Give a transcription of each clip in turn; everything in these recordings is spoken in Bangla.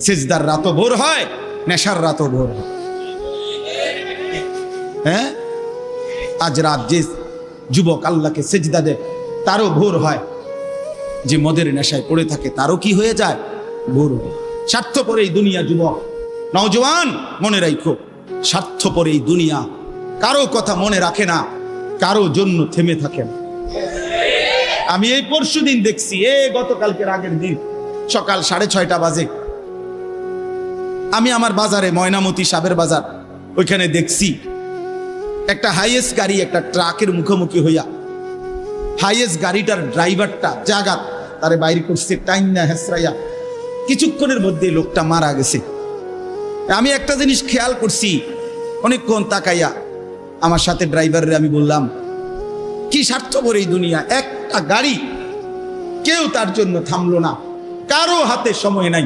সেজদার রাতও ভোর হয়, নেশার রাতও ভোর হয়। হ্যাঁ, আজ রাত যে যুবক আল্লাহকে সেজদা দেয় তারও ভোর হয়, যে মদের নেশায় পড়ে থাকে তারও কি হয়ে যায়, ভোর হয়। স্বার্থপর এই দুনিয়া যুবক, নওজওয়ান মনে রাখো, স্বার্থপর এই দুনিয়া, কারো কথা মনে রাখে না, কারো জন্য থেমে থাকে না। আমি এই পরশুদিন দেখছি, গতকালকের আগের দিন সকাল 6:30 বাজে আমি আমার বাজারে, ময়নামতি সাবের বাজার, ওইখানে দেখছি একটা হাইয়েস্ট গাড়ি একটা ট্রাকের মুখোমুখি হইয়া, হাইয়েস্ট গাড়িটার ড্রাইভারটা জাগাত তারে বাইরে করছে টাইম না হেসরাইয়া, কিছুক্ষণের মধ্যে লোকটা মারা গেছে। আমি একটা জিনিস খেয়াল করছি, অনেকক্ষণ তাকাইয়া আমার সাথে ড্রাইভারের আমি বললাম, কি স্বার্থপর এই দুনিয়া, একটা গাড়ি কেউ তার জন্য থামলো না, কারো হাতে সময় নাই,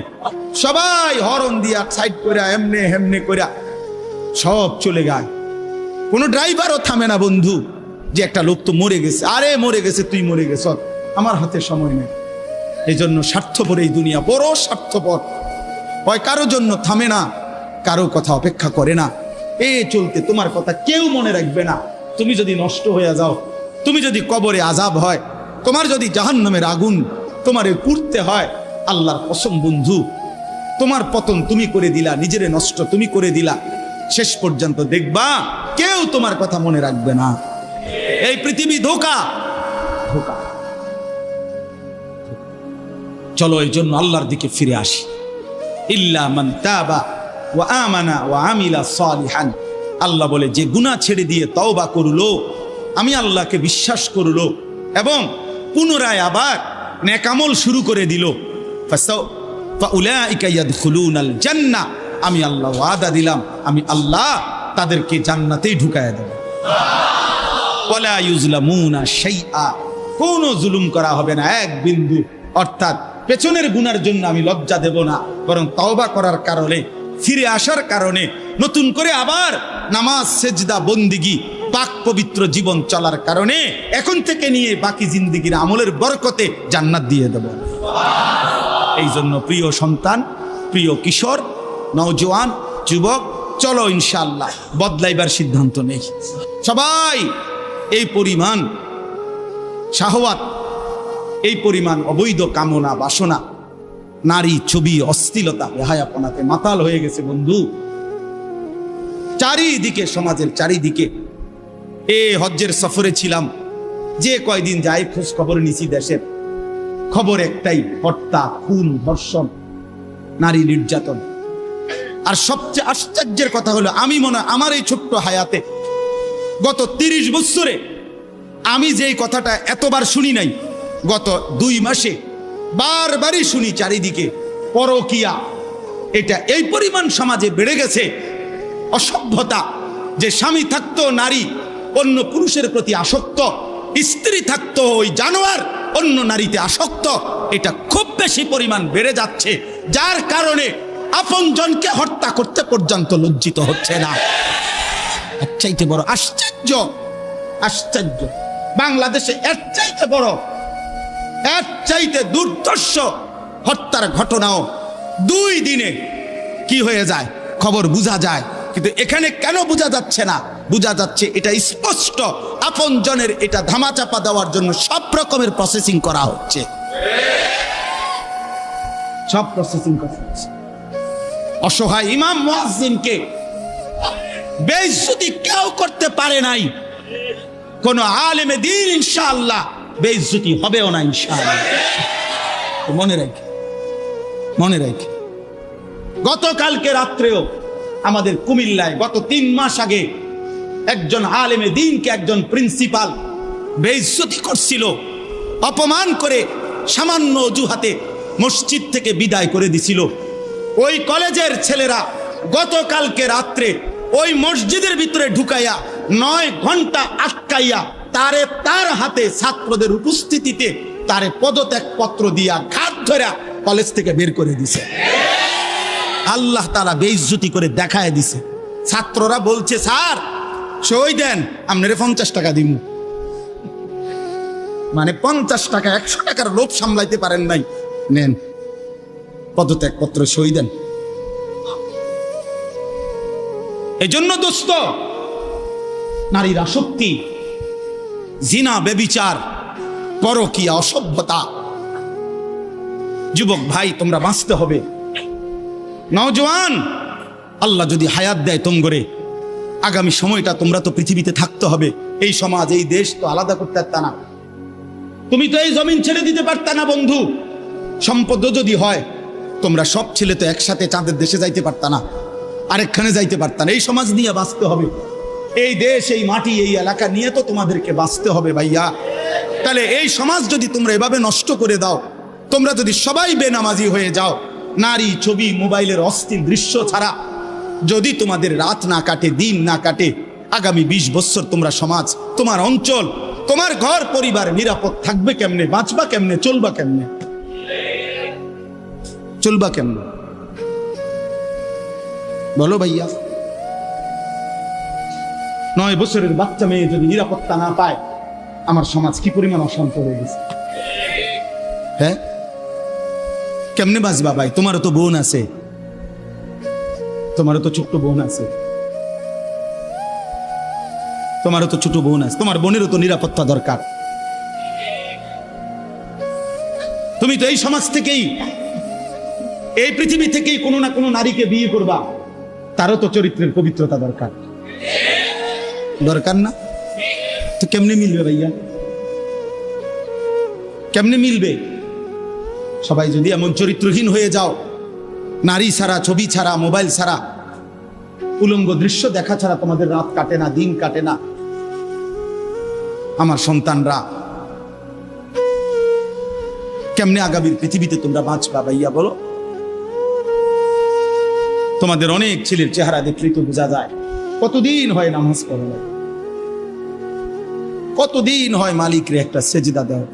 সবাই হরন দিয়া সাইড করে এমনে হেমনে করে সব চলে যায়, কোনো ড্রাইভারও থামে না বন্ধু, যে একটা লোক তো মরে গেছে, আরে মরে গেছে, তুই মরে গেছ, আমার হাতে সময় নেই। এই জন্য স্বার্থপর এই দুনিয়া, বড় স্বার্থপর, হয় কারো জন্য থামে না, কারো কথা অপেক্ষা করে না, চলতে তোমার কথা কেউ মনে রাখবে না। তুমি যদি নষ্ট হয়ে যাও, তুমি যদি কবরে আযাব হয়, তোমার যদি জাহান্নামের আগুন তোমারে পুড়তে হয়, আল্লাহর কসম বন্ধু, তোমার পতন তুমি করে দিলা, নিজেরে নষ্ট তুমি করে দিলা, শেষ পর্যন্ত দেখবা কেউ তোমার কথা মনে রাখবে না। এই পৃথিবী ধোঁকা, ধোঁকা। চলো এই জন্য আল্লাহর দিকে ফিরে আসি। ইল্লা মান তাবা ওয়া আমানা ওয়া আমিলা সালিহান, আল্লাহ বলে যে গুনাহ ছেড়ে দিয়ে তওবা করলো, আমি আল্লাহকে বিশ্বাস করলো এবং পুনরায় আবার নেক আমল শুরু করে দিল, ফাউলাইকা ইয়াদখুলুনাল জান্নাহ, আমি আল্লাহ ওয়াদা দিলাম, আমি আল্লাহ তাদেরকে জান্নাতেই ঢুকায়া দেব। ওয়ালা ইউজলামুনা শাইআ, কোনো জুলুম করা হবে না এক বিন্দু। অর্থাৎ পেছনের গুনার জন্য আমি লজ্জা দেব না, বরং তওবা করার কারণে, ফিরে আসার কারণে, নতুন করে আবার নামাজ সেজদা বন্দিগি পাক পবিত্র জীবন চলার কারণে এখন থেকে নিয়ে বাকি জিন্দেগির আমলের বরকতে জান্নাত দিয়ে দেব। এই জন্য প্রিয় সন্তান, প্রিয় কিশোর, নওজওয়ান, যুবক, চলো ইনশাআল্লাহ বদলাইবার সিদ্ধান্ত নেই। সবাই এই পরিমাণ শাহওয়াত, এই পরিমাণ অবৈধ কামনা বাসনা, নারী ছবি, অশ্লীলতা, বেহায়াপনাতে মাতাল হয়ে গেছে বন্ধু চারিদিকে, সমাজের চারিদিকে। হজ্জের সফরে ছিলাম, যে কয়দিন যাই খোঁজ খবর নিছি, দেশের খবর একটাই, হত্যা, খুন, ধর্ষণ, নারী নির্যাতন। আর সবচেয়ে আশ্চর্যের কথা হলো, আমি মনে হয় আমার এই ছোট্ট হায়াতে গত 30 বছরে আমি যেই কথাটা এতবার শুনি নাই, গত 2 মাসে বারবারই শুনি চারিদিকে পরকিয়া। এটা এই পরিমাণ সমাজে বেড়ে গেছে, অসভ্যতা, যে স্বামী থাকতো নারী অন্য পুরুষের প্রতি আসক্ত, স্ত্রী থাকতো ওই জানোয়ার অন্য নারীতে আসক্ত, এটা খুব বেশি পরিমাণ বেড়ে যাচ্ছে, যার কারণে আপনজনকে হত্যা করতে পর্যন্ত লজ্জিত হচ্ছে না। এর চাইতে বড় আশ্চর্য, আশ্চর্য বাংলাদেশে এর চাইতে বড়, এর চাইতে দুর্ধর্ষ হত্যার ঘটনাও 2 দিনে কি হয়ে যায় খবর বোঝা যায়, কিন্তু এখানে কেন বোঝা যাচ্ছে না? বোঝা যাচ্ছে এটা স্পষ্ট, আপনজনের এটা ধামাচাপা দেওয়ার জন্য সব রকমের প্রসেসিং করা হচ্ছে, সব প্রসেসিং করা হচ্ছে। অসহায় ইমাম মুয়াজ্জিনকে বেইজ্জতি কেউ করতে পারে নাই, কোন আলেমে দ্বীন ইনশাআল্লাহ বেইজ্জতি হবেও না ইনশাআল্লাহ। মনে রাখি, মনে রাখি, গতকালকে রাত্রেও আমাদের কুমিল্লায় গত 3 মাস আগে একজন আলেমে দ্বীনকে একজন প্রিন্সিপাল বেইজ্জতি করছিল, অপমান করে সামান্য অজুহাতে মসজিদ থেকে বিদায় করে দিছিল। ওই কলেজের ছেলেরা গতকালকে রাত্রে ওই মসজিদের ভিতরে ঢুকাইয়া 9 ঘন্টা আটকাইয়া তারে, তার হাতে ছাত্রদের উপস্থিতিতে তারে পদত্যাগ পত্র দিয়া ঘাট ধরে কলেজ থেকে বের করে দিছে। আল্লাহ তাআলা বেইজ্জতি করে দেখায় দিছে। ছাত্ররা বলছে, স্যার সই দেন, আপনারে 50 টাকা দিব। মানে 50 টাকা, 100 টাকার লোভ সামলাইতে পারেন নাই, নেন পদত্যাগ পত্র, সই দেন। এই জন্য দোস্ত, নারীর আসক্তি, জিনা, বেবিচার, পরকীয়া, অসভ্যতা, যুবক ভাই তোমরা বাঁচতে হবে। নওজওয়ান, আল্লাহ যদি হায়াত দেয় তোমরে, আগামী সময়টা তোমরা তো পৃথিবীতে থাকতে হবে। এই সমাজ, এই দেশ তো আলাদা করতে পারতা না, তুমি তো এই জমিন ছেড়ে দিতে পারতা না বন্ধু। সম্পদ যদি হয়, তোমরা সব ছেলে তো একসাথে চাঁদের দেশে যাইতে পারতা না, আরেকখানে যাইতে পারতা না। এই সমাজ নিয়ে বাঁচতে হবে, এই দেশ, এই মাটি, এই এলাকা নিয়ে তো তোমাদেরকে বাঁচতে হবে ভাইয়া। তাহলে এই সমাজ যদি তোমরা এভাবে নষ্ট করে দাও, তোমরা যদি সবাই বেনামাজি হয়ে যাও, নারী, ছবি, মোবাইলের অস্থির দৃশ্য ছাড়া যদি তোমাদের রাত না কাটে, দিন না কাটে, আগামী 20 বছর তোমরা সমাজ, তোমার অঞ্চল, তোমার ঘর পরিবার নিরাপদ থাকবে কেমনে? বাঁচবা কেমনে? চলবা কেমনে? চলবা কেমনে বলো ভাইয়া? 9 বছরের বাচ্চা মেয়ে যদি নিরাপত্তা না পায়, আমার সমাজ কি পরিমাণ অশান্ত হয়ে গেছে। হ্যাঁ, কেমনে বাঁচবা ভাই? তোমারও তো বোন আছে, তোমারও তো ছোট্ট বোন আছে, তোমারও তো ছোট বোন আছে, তোমার বোনেরও তো নিরাপত্তা দরকার। তুমি তো এই সমাজ থেকেই, এই পৃথিবী থেকেই কোনো না কোনো নারীকে বিয়ে করবা, তারও তো চরিত্রের পবিত্রতা দরকার, দরকার না? তো কেমনে মিলবে ভাইয়া? কেমনে মিলবে? সবাই যদি এমন চরিত্রহীন হয়ে যাও, নারী ছাড়া, ছবি ছাড়া, মোবাইল ছাড়া, উলঙ্গ দৃশ্য দেখা ছাড়া তোমাদের রাত কাটে না, দিন কাটে না, আমার সন্তানরা কেমনে আগামীর পৃথিবীতে তোমরা বাঁচবা ভাইয়া বলো? তোমাদের অনেক ছেলের চেহারা দেখলেই তো বোঝা যায় কতদিন হয় নামাজ পড়ে না, কতদিন হয় মালিকরে একটা সেজদা দাও।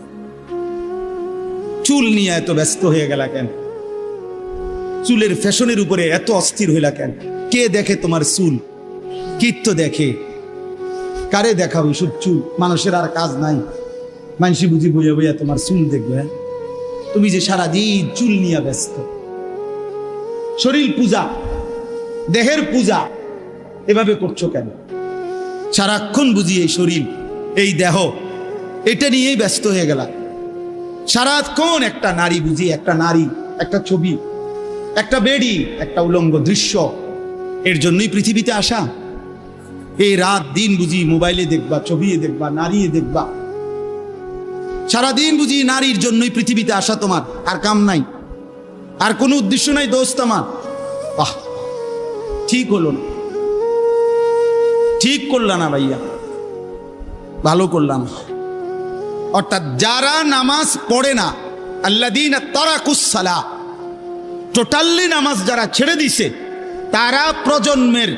চুল নিয়ে এত ব্যস্ত হয়ে গেলা কেন? চুলের ফ্যাশনের উপরে এত অস্থির হইলা কেন? কে দেখে তোমার চুল? কীর্ত দেখে? কারে দেখাবো সব চুল? মানুষের আর কাজ নাই, মানুষই বুঝি বইয়া বইয়া তোমার চুল দেখবে। তুমি যে সারাদিন চুল নিয়ে ব্যস্ত, শরীর পূজা, দেহের পূজা এভাবে করছো কেন? সারাক্ষণ বুঝি এই শরীর, এই দেহ, এটা নিয়েই ব্যস্ত হয়ে গেলা। সারাক্ষণ একটা নারী বুঝি, একটা নারী, একটা ছবি, একটা বেডি, একটা উলঙ্গ দৃশ্য, এর জন্যই পৃথিবীতে আসা। এই রাত দিন বুঝি মোবাইলে দেখবা, ছবি দেখবা, নারী দেখবা, সারাদিন বুঝি নারীর জন্যই পৃথিবীতে আসা। তোমার আর কাম নাই, আর কোনো উদ্দেশ্য নাই দোস্ত আমার। বাহ, ঠিক হলো না, ঠিক করলা না ভাইয়া, ভালো করলাম। অর্থাৎ যারা নামাজ পড়ে না, আল্লাযীনা তারাকুস সালাহ, টোটালি নামাজ যারা ছেড়ে দিছে, তারা প্রজন্মের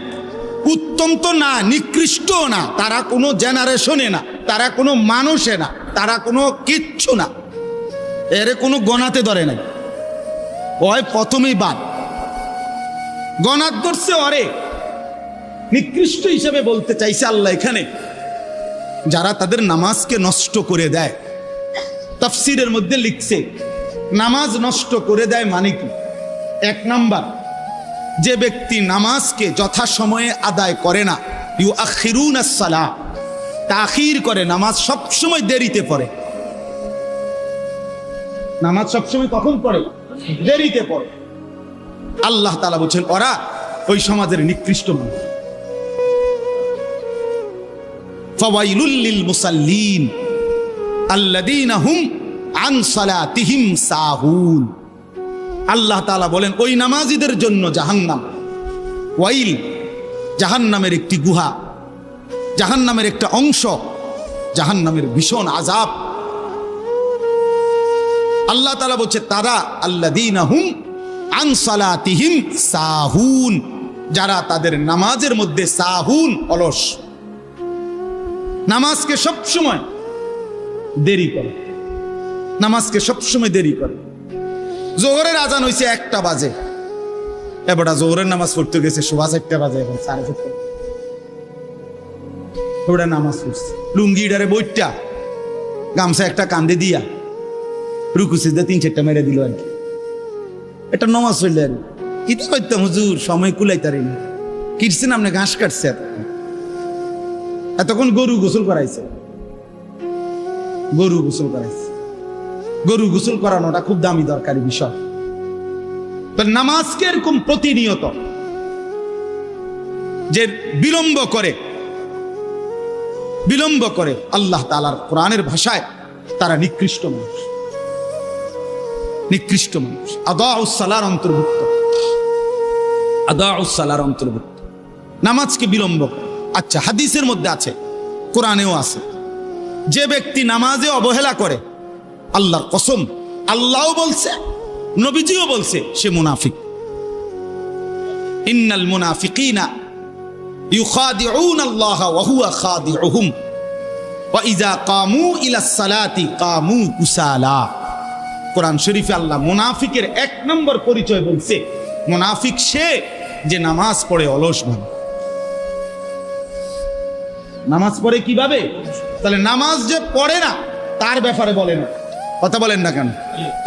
উত্তম তো না, নিকৃষ্ট না, তারা কোনো জেনারেশনে না, তারা কোনো মানুষে না, তারা কোনো কিচ্ছু না, এর কোনো গণাতে ধরে নাই। ওই প্রথমেই বাদ গণাত ধরছে, অরে নিকৃষ্ট হিসেবে বলতে চাইছে আল্লাহ এখানে যারা তাদের নামাজকে নষ্ট করে দেয়। তাফসীরের মধ্যে লিখছে, নামাজ নষ্ট করে দেয় মানে কি? 1 নাম্বার, যে ব্যক্তি নামাজকে যথাসময়ে আদায় করে না, ইউআখিরুনাস সালাহ, তাখির করে, নামাজ সবসময় দেরিতে পড়ে। নামাজ সবসময় কখন পড়ে? দেরিতে পড়ে। আল্লাহ তাআলা বলছেন ওরা ওই সমাজের নিকৃষ্ট মানুষ। ফাওয়াইলুল লিল মুসাল্লিন আল্লাযীনা হুম আন সালাতিহিম সাহুন। আল্লাহ তাআলা বলেন ওই নামাজীদের জন্য জাহান্নাম। ওয়াইল, জাহান্নামের একটি গুহা, জাহান্নামের একটা অংশ, জাহান্নামের ভীষণ আযাব। আল্লাহ তাআলা বলছে তারা আল্লাযীনা হুম আন সালাতিহিম সাহুন, যারা তাদের নামাজের মধ্যে সাহুন, অলস, নামাজকে সবসময় দেরি করে, নামাজকে সবসময় দেরি করে। জোহরের আজান হইছে 1টা বাজে, এবারে জোহরের নামাজ পড়তে গেছে 4:30 বাজে, এখন 4:30 ওটা নামাজ পড়ছে, লুঙ্গিটারে বইটা গামছা একটা কান্দে দিয়া রুকু সিজদা 3-4টা মেরে দিল আর কি। এটা নামাজ পড়লে আর কি তো করতাম হুজুর, সময় কুলাইতারি না। কিটছেন আপনি ঘাস কাটছে, এতক্ষণ গরু গোসল করাইছে, গরু গোসল করাইছে। গরু গোসল করানোটা খুব দামি দরকারি বিষয়। নামাজকে এরকম প্রতিনিয়ত যে বিলম্ব করে আল্লাহ তাআলার কোরআনের ভাষায় তারা নিকৃষ্ট মানুষ, নিকৃষ্ট মানুষ। আদাউস সালার অন্তর্ভুক্ত, আদাউস সালার অন্তর্ভুক্ত নামাজকে বিলম্ব করে। আচ্ছা, হাদিসের মধ্যে আছে, কোরআনেও আছে, যে ব্যক্তি নামাজে অবহেলা করে, আল্লাহর কসম, আল্লাহও বলছে, নবীজিও বলছে, সে মুনাফিক। ইন্নাল মুনাফিকিনা ইউখাদিউনা আল্লাহ ওয়া হুয়া খাদিউহুম ওয়া ইযা কামু ইলাস সালাতি কামু কুসালা। কোরআন শরীফে আল্লাহ মুনাফিকের এক নম্বর পরিচয় বলছে, মুনাফিক সে যে নামাজ পড়ে অলস ভাবে। নামাজ পড়ে কিভাবে? তাহলে নামাজ যে পড়ে না তার ব্যাপারে বলে না, কথা বলেন না কেন?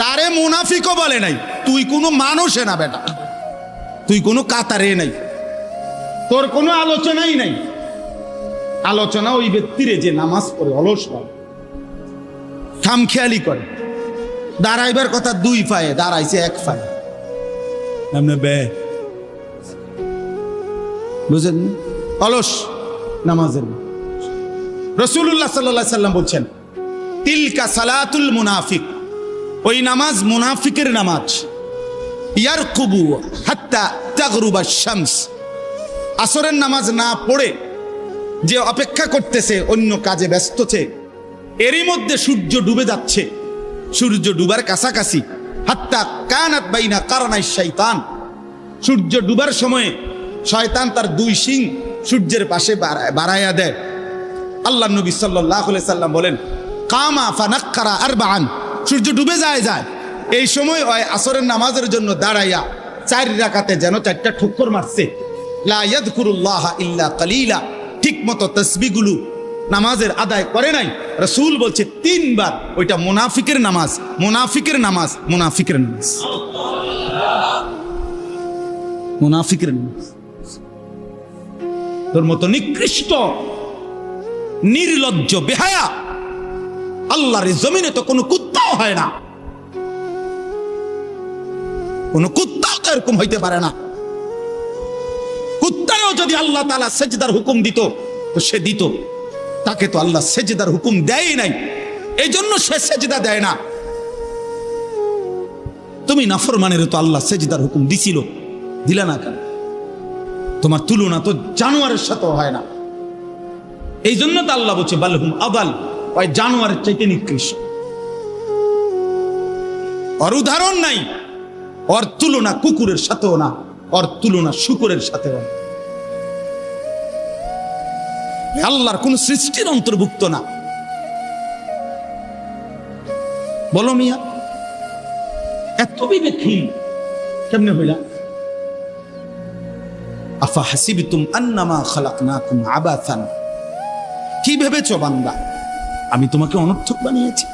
তারে মুনাফিকও বলে নাই। তুই কোনো মানুষে না বেটা, তুই কোনো কাতারে নাই, তোর কোনো আলোচনাই নাই। আলোচনা ওই ব্যক্তিরে যে নামাজ পড়ে অলস ভাবে, খামখেয়ালি করে। দাঁড়াইবার কথা দুই পায়ে, দাঁড়াইছে এক পায়ে, বুঝেন? অলস নামাজের। রাসূলুল্লাহ সাল্লাল্লাহু আলাইহি সাল্লাম বলছেন, তিলকা সালাতুল মুনাফিক, ওই নামাজ মুনাফিকের নামাজ। ইয়ারকুবু হাত্তা তাগরুবা শামস, আসরের নামাজ না পড়ে যে অপেক্ষা করতেছে, অন্য কাজে ব্যস্তছে, এরই মধ্যে সূর্য ডুবে যাচ্ছে, সূর্য ডুবার কাছাকাছি। হাত্তা কানাত বাইনা কারনাই শয়তান, সূর্য ডুবার সময়ে শয়তান তার দুই শিং সূর্যের পাশে বাড়াইয়া দেয়। আল্লাহ নবী সাল্লাল্লাহু আলাইহি সাল্লাম বলেন, কামা ফানাক্কারা আরবাআন, সূর্য ডুবে যায়, এই সময় ওই আসরের নামাজের জন্য দাঁড়াইয়া 4 রাকাতে যেন 4টা ঠুক্কর মারছে। লা ইয়াযকুরুল্লাহ ইল্লা কালিলা, ঠিক মতো তাসবিহগুলো নামাজের আদায় করে নাই। রাসূল বলছে 3 বার, ওইটা মুনাফিকের নামাজ, মুনাফিকের নামাজ, মুনাফিকের নামাজ, মুনাফিকের নামাজ। তোর মতো নিকৃষ্ট নির্লজ্জ বেহায়া আল্লাহর জমিনে তো কোনো কুত্তাও হয় না, কোন কুত্তাও তো এরকম হইতে পারে না। কুত্তারও যদি আল্লাহ তাআলা সেজদার হুকুম দিত তো সে দিত, তাকে তো আল্লাহ সেজদার হুকুম দেয় নাই, এই জন্য সে সেজদা দেয় না। তুমি নাফরমানের তো আল্লাহ সেজদার হুকুম দিছিল, দিলা না কেন? তোমার তুলনা তো জানোয়ারের সাথে হয় না, এই জন্য তো আল্লাহ বলছে বালহুম আদাল, ওই জানোয়ারের চাইতে নিকৃষ্ট। ওর উদাহরণ নাই, ওর তুলনা কুকুরের সাথেও না, ওর তুলনা শুকরের সাথেও না। আল্লাহর কোন সৃষ্টির অন্তর্ভুক্ত না। বলো মিয়া, এত বিবেকহীন কেমনে হইলা? আফা হাসিবতুম আন্নামা খালাকনাকুম আবাসান, কি ভেবেছো বান্দা আমি তোমাকে অনর্থক বানিয়েছি?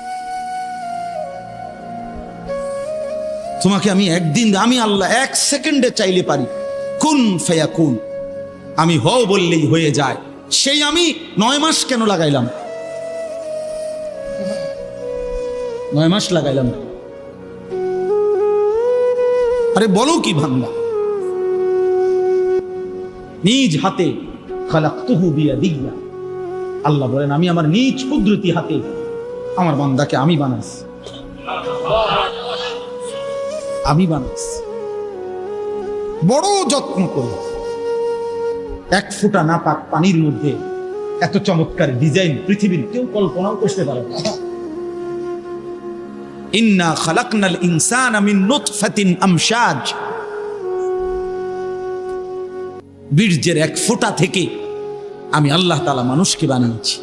তোমাকে আমি একদিন, আমি আল্লাহ 1 সেকেন্ডে চাইলে পারি, কুন ফায়াকুন, আমি হও বললেই হয়ে যায়। সেই আমি 9 মাস কেন লাগাইলাম? 9 মাস লাগাইলাম। আরে বলো কি বান্দা, নিজ হাতে খালাকতুহু বিয়াদিয়া, আল্লাহ বলেন আমি আমার নিজ কুদরতি হাতে আমার বান্দাকে আমি বানাইছি, আমি বানাইছি। বড় যত্ন করে 1 ফোঁটা নাপাক পানির মধ্যে এত চমৎকার ডিজাইন পৃথিবীর কেউ কল্পনাও করতে পারে না। ইন্না খালাকনাল ইনসানা মিন নুতফাতিন আমশাজ, বীর্যের 1 ফোঁটা থেকে আমি আল্লাহ তাআলা মানুষকে বানিয়েছি।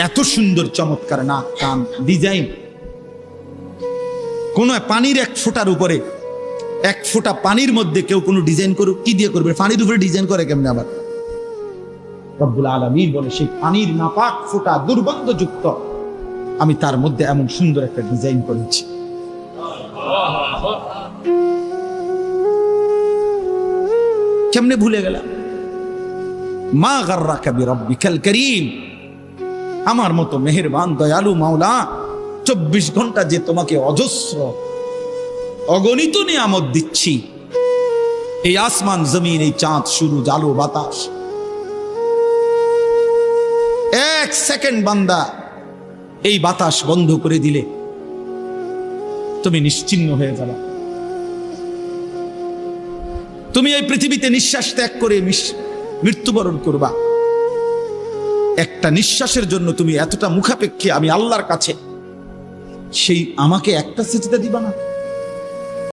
এত সুন্দর চমৎকার নাক কান ডিজাইন। কোন পানির 1 ফোঁটার উপরে, 1 ফোঁটা পানির মধ্যে কেউ কোনো ডিজাইন করুক, কি দিয়ে করবে? পানির উপরে ডিজাইন করে কেমনে? আবার রব্বুল আলামিন বলে সেই পানির নাপাক ফোঁটা দুর্গন্ধযুক্ত, আমি তার মধ্যে এমন সুন্দর একটা ডিজাইন করেছি। কেমনে ভুলে গেলাম? মা গাররাকা বিরাব্বিকাল কারীম, আমার মতো মেহেরবান দয়ালু মাওলা 24 ঘন্টা যে তোমাকে অজস্র অগণিত নিয়ামত দিচ্ছি, এই আসমান জমিন, এই চাঁদ সূরজ আলো বাতাস, 1 সেকেন্ড বান্দা এই বাতাস বন্ধ করে দিলে তুমি নিশ্চিহ্ন হয়ে যাবে। তুমি এই পৃথিবীতে নিঃশ্বাস ত্যাগ করে মৃত্যুবরণ করবা। একটা নিঃশ্বাসের জন্য তুমি এতটা মুখাপেক্ষী আমি আল্লাহর কাছে, সেই আমাকে একটা সিজদা দিবা না?